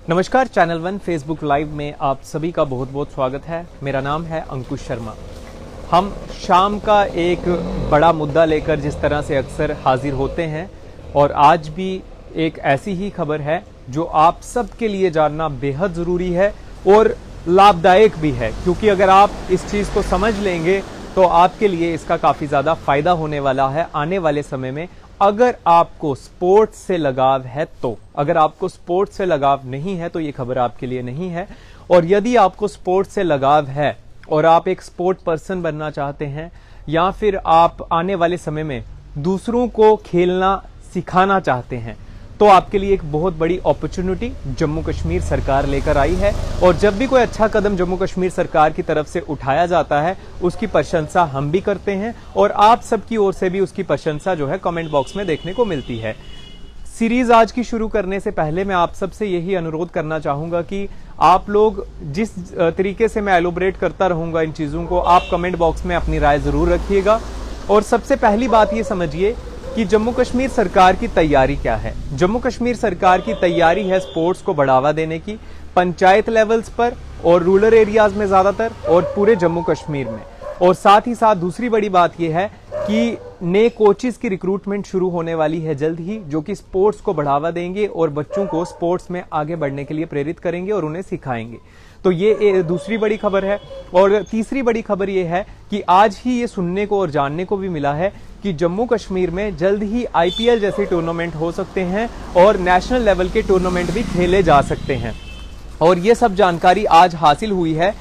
नमस्कार, channel one Facebook live में आप सभी का बहुत बहुत स्वागत है। मेरा नाम है अंकुश शर्मा। हम शाम का एक बड़ा मुद्दा लेकर जिस तरह से अक्सर हाजिर होते हैं और आज भी एक ऐसी ही खबर है जो आप सबके लिए जानना बेहद ज़रूरी है और लाभदायक भी है, क्योंकि अगर आप इस चीज़ को समझ लेंगे तो आपके लिए इसका काफ़ी ज़्यादा फ़ायदा होने वाला है आने वाले समय में। अगर आपको स्पोर्ट्स से लगाव है तो, अगर आपको स्पोर्ट्स से लगाव नहीं है तो ये खबर आपके लिए नहीं है। और यदि आपको स्पोर्ट्स से लगाव है और आप एक स्पोर्ट पर्सन बनना चाहते हैं या फिर आप आने वाले समय में दूसरों को खेलना सिखाना चाहते हैं, तो आपके लिए एक बहुत बड़ी अपॉर्चुनिटी जम्मू कश्मीर सरकार लेकर आई है। और जब भी कोई अच्छा कदम जम्मू कश्मीर सरकार की तरफ से उठाया जाता है उसकी प्रशंसा हम भी करते हैं और आप सबकी ओर से भी उसकी प्रशंसा जो है कमेंट बॉक्स में देखने को मिलती है। सीरीज आज की शुरू करने से पहले मैं आप सबसे यही अनुरोध करना चाहूंगा कि आप लोग जिस तरीके से मैं एलोबरेट करता रहूंगा इन चीजों को, आप कमेंट बॉक्स में अपनी राय जरूर रखिएगा। और सबसे पहली बात ये समझिए कि जम्मू कश्मीर सरकार की तैयारी क्या है। जम्मू कश्मीर सरकार की तैयारी है स्पोर्ट्स को बढ़ावा देने की, पंचायत लेवल्स पर और रूरल एरियाज में ज्यादातर और पूरे जम्मू कश्मीर में। और साथ ही साथ दूसरी बड़ी बात यह है कि नए कोचेस की रिक्रूटमेंट शुरू होने वाली है जल्द ही, जो कि स्पोर्ट्स को बढ़ावा देंगे और बच्चों को स्पोर्ट्स में आगे बढ़ने के लिए प्रेरित करेंगे और उन्हें सिखाएंगे। तो ये दूसरी बड़ी खबर है। और तीसरी बड़ी खबर ये है कि आज ही ये सुनने को और जानने को भी मिला है कि जम्मू कश्मीर में जल्द ही आईपीएल जैसे टूर्नामेंट हो सकते हैं और नेशनल लेवल के टूर्नामेंट भी खेले जा सकते हैं। और ये सब जानकारी आज हासिल हुई है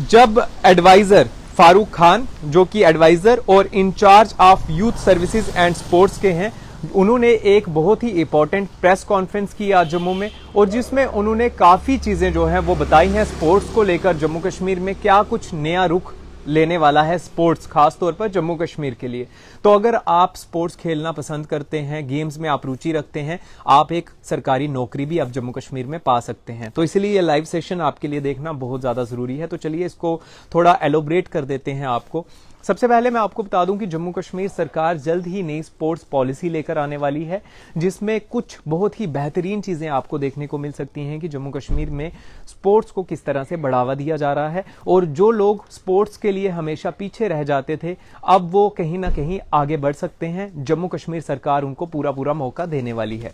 जब एडवाइजर फारूक खान, जो कि एडवाइजर और in charge of youth services and sports के हैं, उन्होंने एक बहुत ही इंपॉर्टेंट प्रेस कॉन्फ्रेंस की आज जम्मू में और जिसमें उन्होंने काफ़ी चीज़ें जो हैं वो बताई हैं स्पोर्ट्स को लेकर। जम्मू कश्मीर में क्या कुछ नया रुख लेने वाला है स्पोर्ट्स, खास तौर पर जम्मू कश्मीर के लिए। तो अगर आप स्पोर्ट्स खेलना पसंद करते हैं, गेम्स में आप रुचि रखते हैं, आप एक सरकारी नौकरी भी आप जम्मू कश्मीर में पा सकते हैं। तो इसलिए ये लाइव सेशन आपके लिए देखना बहुत ज़्यादा ज़रूरी है। तो चलिए इसको थोड़ा एलोबरेट कर देते हैं आपको। सबसे पहले मैं आपको बता दूं कि जम्मू कश्मीर सरकार जल्द ही नई स्पोर्ट्स पॉलिसी लेकर आने वाली है, जिसमें कुछ बहुत ही बेहतरीन चीजें आपको देखने को मिल सकती हैं कि जम्मू कश्मीर में स्पोर्ट्स को किस तरह से बढ़ावा दिया जा रहा है। और जो लोग स्पोर्ट्स के लिए हमेशा पीछे रह जाते थे, अब वो कहीं ना कहीं आगे बढ़ सकते हैं। जम्मू कश्मीर सरकार उनको पूरा पूरा मौका देने वाली है।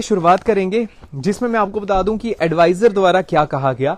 शुरुआत करेंगे जिसमें मैं आपको बता दूं कि एडवाइजर द्वारा क्या कहा गया।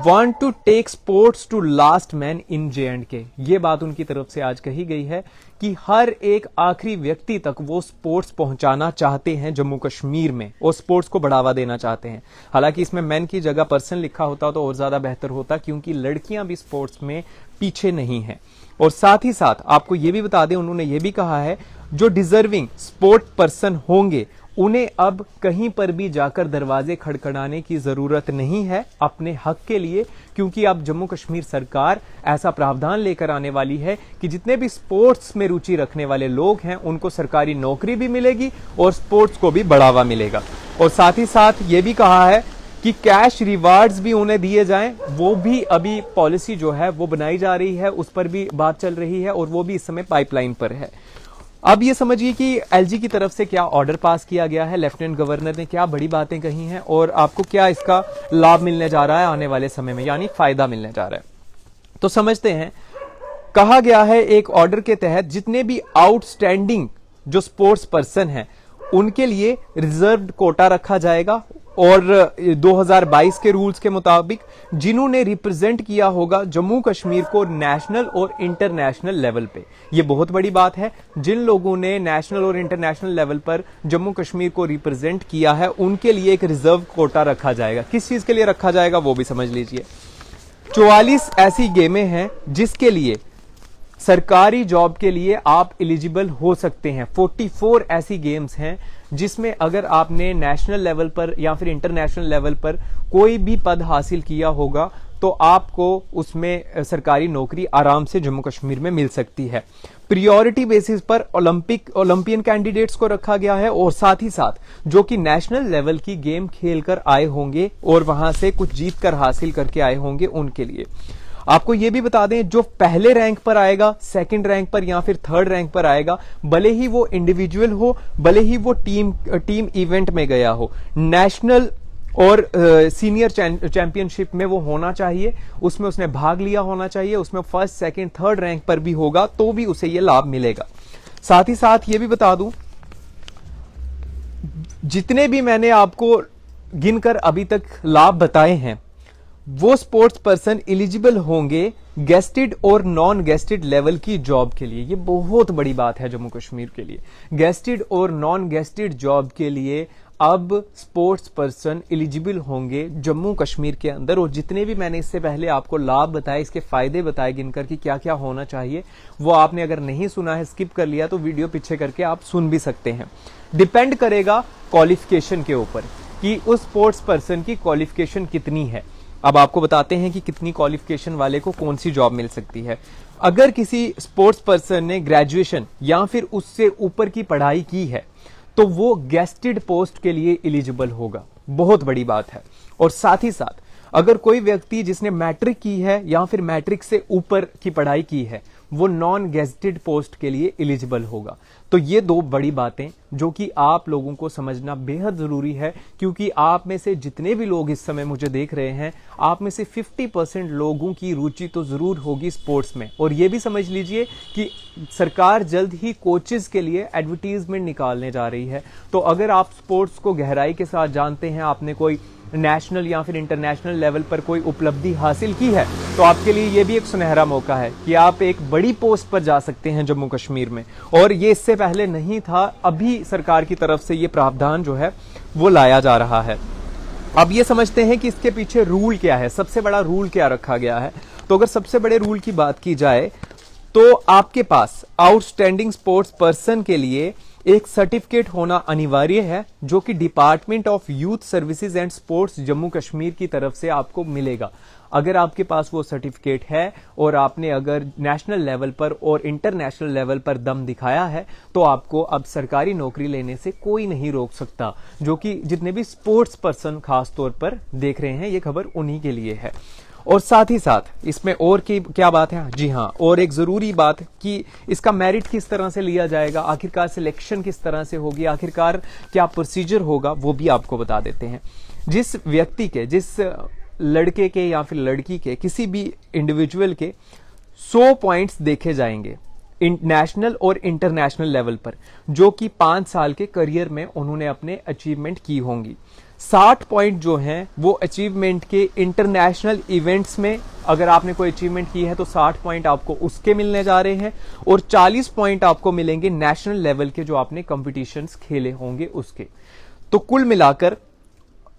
Want to take sports to last man in J&K, ये बात उनकी तरफ से आज कही गई है कि हर एक आखिरी व्यक्ति तक वो स्पोर्ट्स पहुंचाना चाहते हैं जम्मू कश्मीर में और स्पोर्ट्स को बढ़ावा देना चाहते हैं। हालांकि इसमें मैन की जगह पर्सन लिखा होता तो और ज्यादा बेहतर होता, क्योंकि लड़कियां भी स्पोर्ट्स में पीछे नहीं है। और साथ ही साथ आपको ये भी बता दें, उन्होंने ये भी कहा है जो डिजर्विंग स्पोर्ट पर्सन होंगे उन्हें अब कहीं पर भी जाकर दरवाजे खड़खड़ाने की जरूरत नहीं है अपने हक के लिए, क्योंकि अब जम्मू कश्मीर सरकार ऐसा प्रावधान लेकर आने वाली है कि जितने भी स्पोर्ट्स में रुचि रखने वाले लोग हैं उनको सरकारी नौकरी भी मिलेगी और स्पोर्ट्स को भी बढ़ावा मिलेगा। और साथ ही साथ ये भी कहा है कि कैश रिवार्ड्स भी उन्हें दिए जाएं। वो भी अभी पॉलिसी जो है वो बनाई जा रही है, उस पर भी बात चल रही है और वो भी इस समय पाइपलाइन पर है। अब ये समझिए कि एलजी की तरफ से क्या ऑर्डर पास किया गया है, लेफ्टिनेंट गवर्नर ने क्या बड़ी बातें कही हैं और आपको क्या इसका लाभ मिलने जा रहा है आने वाले समय में, यानी फायदा मिलने जा रहा है। तो समझते हैं। कहा गया है एक ऑर्डर के तहत जितने भी आउटस्टैंडिंग जो स्पोर्ट्स पर्सन हैं उनके लिए रिजर्व्ड कोटा रखा जाएगा और 2022 के रूल्स के मुताबिक जिन्होंने रिप्रेजेंट किया होगा जम्मू कश्मीर को नेशनल और इंटरनेशनल लेवल पे। ये बहुत बड़ी बात है। जिन लोगों ने नेशनल और इंटरनेशनल लेवल पर जम्मू कश्मीर को रिप्रेजेंट किया है उनके लिए एक रिजर्व कोटा रखा जाएगा। किस चीज के लिए रखा जाएगा वो भी समझ लीजिए। 44 ऐसी गेमें हैं जिसके लिए सरकारी जॉब के लिए आप एलिजिबल हो सकते हैं। 44 ऐसी गेम्स हैं जिसमें अगर आपने नेशनल लेवल पर या फिर इंटरनेशनल लेवल पर कोई भी पद हासिल किया होगा तो आपको उसमें सरकारी नौकरी आराम से जम्मू कश्मीर में मिल सकती है। प्रायोरिटी बेसिस पर ओलंपियन कैंडिडेट्स को रखा गया है और साथ ही साथ जो कि नेशनल लेवल की गेम खेलकर आए होंगे और वहां से कुछ जीत कर हासिल करके आए होंगे उनके लिए। आपको यह भी बता दें जो पहले रैंक पर आएगा, सेकंड रैंक पर या फिर थर्ड रैंक पर आएगा, भले ही वो इंडिविजुअल हो, भले ही वो टीम इवेंट में गया हो, नेशनल और सीनियर चैंपियनशिप में वो होना चाहिए, उसमें उसने भाग लिया होना चाहिए, उसमें फर्स्ट सेकंड थर्ड रैंक पर भी होगा तो भी उसे ये लाभ मिलेगा। साथ ही साथ ये भी बता दूं, जितने भी मैंने आपको गिनकर अभी तक लाभ बताए हैं वो स्पोर्ट्स पर्सन एलिजिबल होंगे गेस्टेड और नॉन गेस्टेड लेवल की जॉब के लिए। ये बहुत बड़ी बात है जम्मू कश्मीर के लिए। गेस्टेड और नॉन गेस्टेड जॉब के लिए अब स्पोर्ट्स पर्सन एलिजिबल होंगे जम्मू कश्मीर के अंदर। और जितने भी मैंने इससे पहले आपको लाभ बताए, इसके फायदे बताए गिनकर कि क्या क्या होना चाहिए, वो आपने अगर नहीं सुना है, स्किप कर लिया, तो वीडियो पीछे करके आप सुन भी सकते हैं। डिपेंड करेगा क्वालिफिकेशन के ऊपर कि उस स्पोर्ट्स पर्सन की क्वालिफिकेशन कितनी है। अब आपको बताते हैं कि कितनी क्वालिफिकेशन वाले को कौन सी जॉब मिल सकती है। अगर किसी स्पोर्ट्स पर्सन ने ग्रेजुएशन या फिर उससे ऊपर की पढ़ाई की है तो वो गेस्टेड पोस्ट के लिए एलिजिबल होगा। बहुत बड़ी बात है। और साथ ही साथ अगर कोई व्यक्ति जिसने मैट्रिक की है या फिर मैट्रिक से ऊपर की पढ़ाई की है वो नॉन गेस्टेड पोस्ट के लिए एलिजिबल होगा। तो ये दो बड़ी बातें जो कि आप लोगों को समझना बेहद जरूरी है, क्योंकि आप में से जितने भी लोग इस समय मुझे देख रहे हैं, आप में से 50% लोगों की रुचि तो जरूर होगी स्पोर्ट्स में। और ये भी समझ लीजिए कि सरकार जल्द ही कोचेस के लिए एडवर्टीजमेंट निकालने जा रही है। तो अगर आप स्पोर्ट्स को गहराई के साथ जानते हैं, आपने कोई नेशनल या फिर इंटरनेशनल लेवल पर कोई उपलब्धि हासिल की है, तो आपके लिए ये भी एक सुनहरा मौका है कि आप एक बड़ी पोस्ट पर जा सकते हैं जम्मू कश्मीर में। और ये इससे पहले नहीं था, अभी सरकार की तरफ से ये प्रावधान जो है वो लाया जा रहा है। अब ये समझते हैं कि इसके पीछे रूल क्या है, सबसे बड़ा रूल क्या रखा गया है। तो अगर सबसे बड़े रूल की बात की जाए तो आपके पास आउटस्टैंडिंग स्पोर्ट्स पर्सन के लिए एक सर्टिफिकेट होना अनिवार्य है, जो कि department of youth services and sports Jammu Kashmir की तरफ से आपको मिलेगा। अगर आपके पास वो सर्टिफिकेट है और आपने अगर नेशनल लेवल पर और इंटरनेशनल लेवल पर दम दिखाया है तो आपको अब सरकारी नौकरी लेने से कोई नहीं रोक सकता। जो कि जितने भी स्पोर्ट्स पर्सन खास तौर पर देख रहे हैं, ये खबर उन्हीं के लिए है। और साथ ही साथ इसमें और की क्या बात है, जी हाँ, और एक जरूरी बात कि इसका मेरिट किस तरह से लिया जाएगा, आखिरकार सिलेक्शन किस तरह से होगी, आखिरकार क्या प्रोसीजर होगा, वो भी आपको बता देते हैं। जिस व्यक्ति के, जिस लड़के के या फिर लड़की के, किसी भी इंडिविजुअल के 100 पॉइंट्स देखे जाएंगे नेशनल और इंटरनेशनल लेवल पर, जो कि 5 साल के करियर में उन्होंने अपने अचीवमेंट की होंगी। 60 पॉइंट जो हैं वो अचीवमेंट के इंटरनेशनल इवेंट्स में, अगर आपने कोई अचीवमेंट की है तो 60 पॉइंट आपको उसके मिलने जा रहे हैं, और 40 पॉइंट आपको मिलेंगे नेशनल लेवल के जो आपने कंपटीशंस खेले होंगे उसके। तो कुल मिलाकर,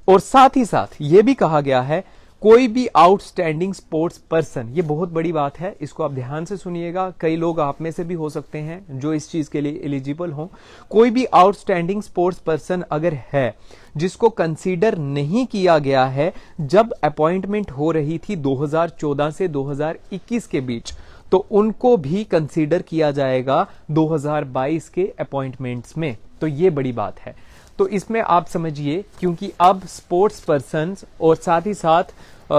और साथ ही साथ ये भी कहा गया है, कोई भी आउटस्टैंडिंग स्पोर्ट्स पर्सन, ये बहुत बड़ी बात है, इसको आप ध्यान से सुनिएगा, कई लोग आप में से भी हो सकते हैं जो इस चीज के लिए एलिजिबल हों। कोई भी आउटस्टैंडिंग स्पोर्ट्स पर्सन अगर है जिसको कंसीडर नहीं किया गया है जब अपॉइंटमेंट हो रही थी 2014 से 2021 के बीच, तो उनको भी कंसीडर किया जाएगा 2022 के अपॉइंटमेंट्स में। तो ये बड़ी बात है। तो इसमें आप समझिए, क्योंकि अब स्पोर्ट्स पर्सन्स और साथ ही साथ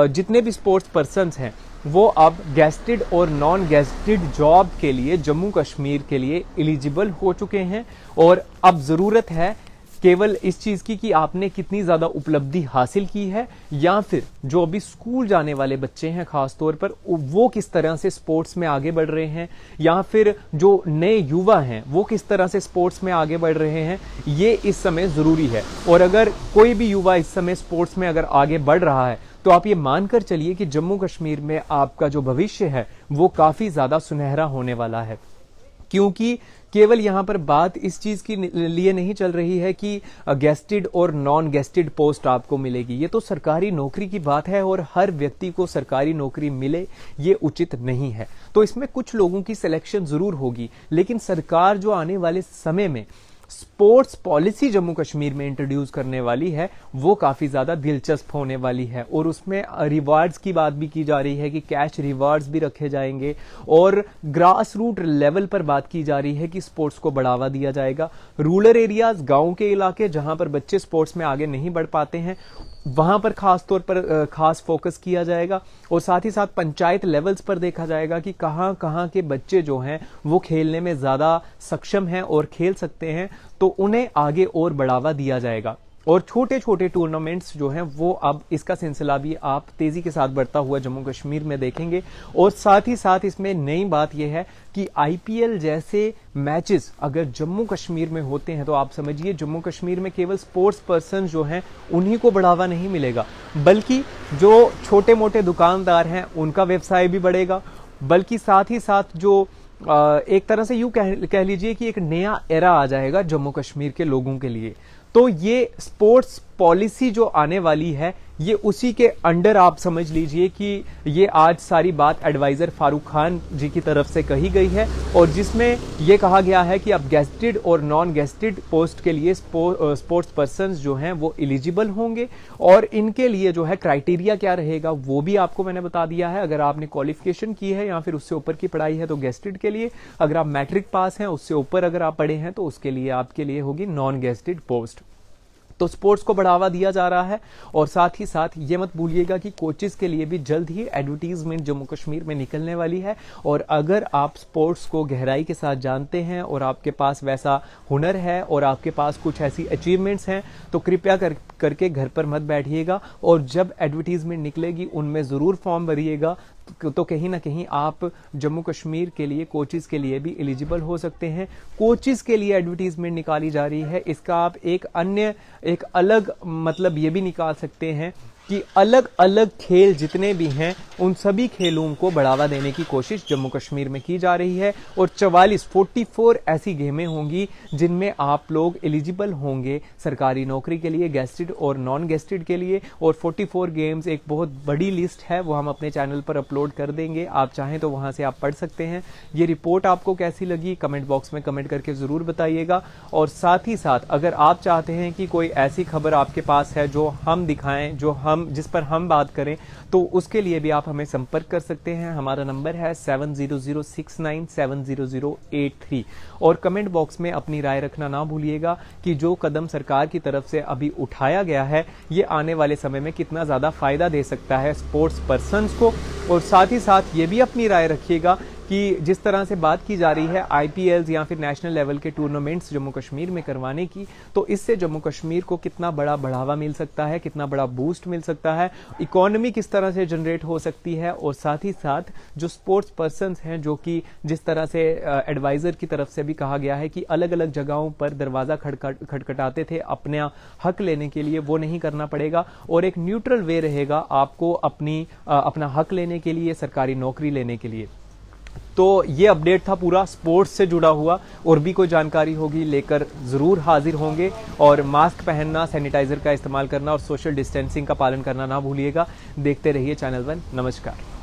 जितने भी स्पोर्ट्स पर्सन्स हैं वो अब गेस्टेड और नॉन गेस्टेड जॉब के लिए जम्मू कश्मीर के लिए एलिजिबल हो चुके हैं। और अब जरूरत है केवल इस चीज की कि आपने कितनी ज्यादा उपलब्धि हासिल की है, या फिर जो अभी स्कूल जाने वाले बच्चे हैं खास तौर पर, वो किस तरह से स्पोर्ट्स में आगे बढ़ रहे हैं, या फिर जो नए युवा हैं वो किस तरह से स्पोर्ट्स में आगे बढ़ रहे हैं, ये इस समय जरूरी है। और अगर कोई भी युवा इस समय स्पोर्ट्स में अगर आगे बढ़ रहा है तो आप ये मानकर चलिए कि जम्मू कश्मीर में आपका जो भविष्य है वो काफी ज्यादा सुनहरा होने वाला है। क्योंकि केवल यहां पर बात इस चीज की लिए नहीं चल रही है कि गेस्टेड और नॉन गेस्टेड पोस्ट आपको मिलेगी, ये तो सरकारी नौकरी की बात है, और हर व्यक्ति को सरकारी नौकरी मिले ये उचित नहीं है। तो इसमें कुछ लोगों की सिलेक्शन जरूर होगी, लेकिन सरकार जो आने वाले समय में स्पोर्ट्स पॉलिसी जम्मू कश्मीर में इंट्रोड्यूस करने वाली है वो काफी ज्यादा दिलचस्प होने वाली है। और उसमें रिवार्ड्स की बात भी की जा रही है कि कैश रिवार्ड्स भी रखे जाएंगे, और ग्रास रूट लेवल पर बात की जा रही है कि स्पोर्ट्स को बढ़ावा दिया जाएगा। रूरल एरियाज, गांव के इलाके जहां पर बच्चे स्पोर्ट्स में आगे नहीं बढ़ पाते हैं, वहां पर खास तौर पर खास फोकस किया जाएगा। और साथ ही साथ पंचायत लेवल्स पर देखा जाएगा कि कहां कहां के बच्चे जो हैं वो खेलने में ज्यादा सक्षम हैं और खेल सकते हैं, तो उन्हें आगे और बढ़ावा दिया जाएगा। और छोटे छोटे टूर्नामेंट्स जो हैं वो अब इसका सिलसिला भी आप तेजी के साथ बढ़ता हुआ जम्मू कश्मीर में देखेंगे। और साथ ही साथ इसमें नई बात यह है कि आईपीएल जैसे मैचेस अगर जम्मू कश्मीर में होते हैं तो आप समझिए जम्मू कश्मीर में केवल स्पोर्ट्स पर्सन जो हैं उन्हीं को बढ़ावा नहीं मिलेगा, बल्कि जो छोटे मोटे दुकानदार हैं उनका व्यवसाय भी बढ़ेगा, बल्कि साथ ही साथ जो एक तरह से यूं कह लीजिए कि एक नया एरा आ जाएगा जम्मू कश्मीर के लोगों के लिए। तो ये स्पोर्ट्स पॉलिसी जो आने वाली है ये उसी के अंडर आप समझ लीजिए कि ये आज सारी बात एडवाइजर फारूक खान जी की तरफ से कही गई है, और जिसमें ये कहा गया है कि अब गेस्टेड और नॉन गेस्टेड पोस्ट के लिए स्पोर्ट्स पर्सन्स जो हैं वो एलिजिबल होंगे, और इनके लिए जो है क्राइटेरिया क्या रहेगा वो भी आपको मैंने बता दिया है। अगर आपने क्वालिफिकेशन की है या फिर उससे ऊपर की पढ़ाई है तो गेस्टेड के लिए, अगर आप मैट्रिक पास हैं उससे ऊपर अगर आप पढ़े हैं तो उसके लिए आपके लिए होगी नॉन गेस्टेड पोस्ट। तो स्पोर्ट्स को बढ़ावा दिया जा रहा है, और साथ ही साथ ये मत भूलिएगा कि कोचेस के लिए भी जल्द ही एडवर्टीजमेंट जम्मू कश्मीर में निकलने वाली है। और अगर आप स्पोर्ट्स को गहराई के साथ जानते हैं और आपके पास वैसा हुनर है और आपके पास कुछ ऐसी अचीवमेंट्स हैं तो कृपया करके घर पर मत बैठिएगा, और जब एडवर्टीजमेंट निकलेगी उनमें ज़रूर फॉर्म भरिएगा, तो कहीं ना कहीं आप जम्मू कश्मीर के लिए कोचेस के लिए भी एलिजिबल हो सकते हैं। कोचेस के लिए एडवर्टीजमेंट निकाली जा रही है, इसका आप एक अलग मतलब ये भी निकाल सकते हैं कि अलग अलग खेल जितने भी हैं उन सभी खेलों को बढ़ावा देने की कोशिश जम्मू कश्मीर में की जा रही है। और 44 ऐसी गेमें होंगी जिनमें आप लोग एलिजिबल होंगे सरकारी नौकरी के लिए, गेस्टेड और नॉन गेस्टेड के लिए। और 44 गेम्स एक बहुत बड़ी लिस्ट है, वो हम अपने चैनल पर अपलोड कर देंगे, आप चाहें तो वहां से आप पढ़ सकते हैं। ये रिपोर्ट आपको कैसी लगी कमेंट बॉक्स में कमेंट करके जरूर बताइएगा। और साथ ही साथ अगर आप चाहते हैं कि कोई ऐसी खबर आपके पास है जो हम दिखाएं, जिस पर हम बात करें, तो उसके लिए भी आप हमें संपर्क कर सकते हैं। हमारा नंबर है 7006970083। और कमेंट बॉक्स में अपनी राय रखना ना भूलिएगा कि जो कदम सरकार की तरफ से अभी उठाया गया है ये आने वाले समय में कितना ज्यादा फायदा दे सकता है स्पोर्ट्स पर्सन्स को। और साथ ही साथ ये भी अपनी राय रखिएगा कि जिस तरह से बात की जा रही है आईपीएल या फिर नेशनल लेवल के टूर्नामेंट्स जम्मू कश्मीर में करवाने की, तो इससे जम्मू कश्मीर को कितना बड़ा बढ़ावा मिल सकता है, कितना बड़ा बूस्ट मिल सकता है, इकोनॉमी किस तरह से जनरेट हो सकती है। और साथ ही साथ जो स्पोर्ट्स पर्सन्स हैं जो कि जिस तरह से एडवाइजर की तरफ से भी कहा गया है कि अलग अलग जगहों पर दरवाजा खटखटाते थे अपना हक लेने के लिए, वो नहीं करना पड़ेगा और एक न्यूट्रल वे रहेगा आपको अपना हक लेने के लिए, सरकारी नौकरी लेने के लिए। तो ये अपडेट था पूरा स्पोर्ट्स से जुड़ा हुआ, और भी कोई जानकारी होगी लेकर जरूर हाजिर होंगे। और मास्क पहनना, सैनिटाइजर का इस्तेमाल करना और सोशल डिस्टेंसिंग का पालन करना ना भूलिएगा। देखते रहिए चैनल 1। नमस्कार।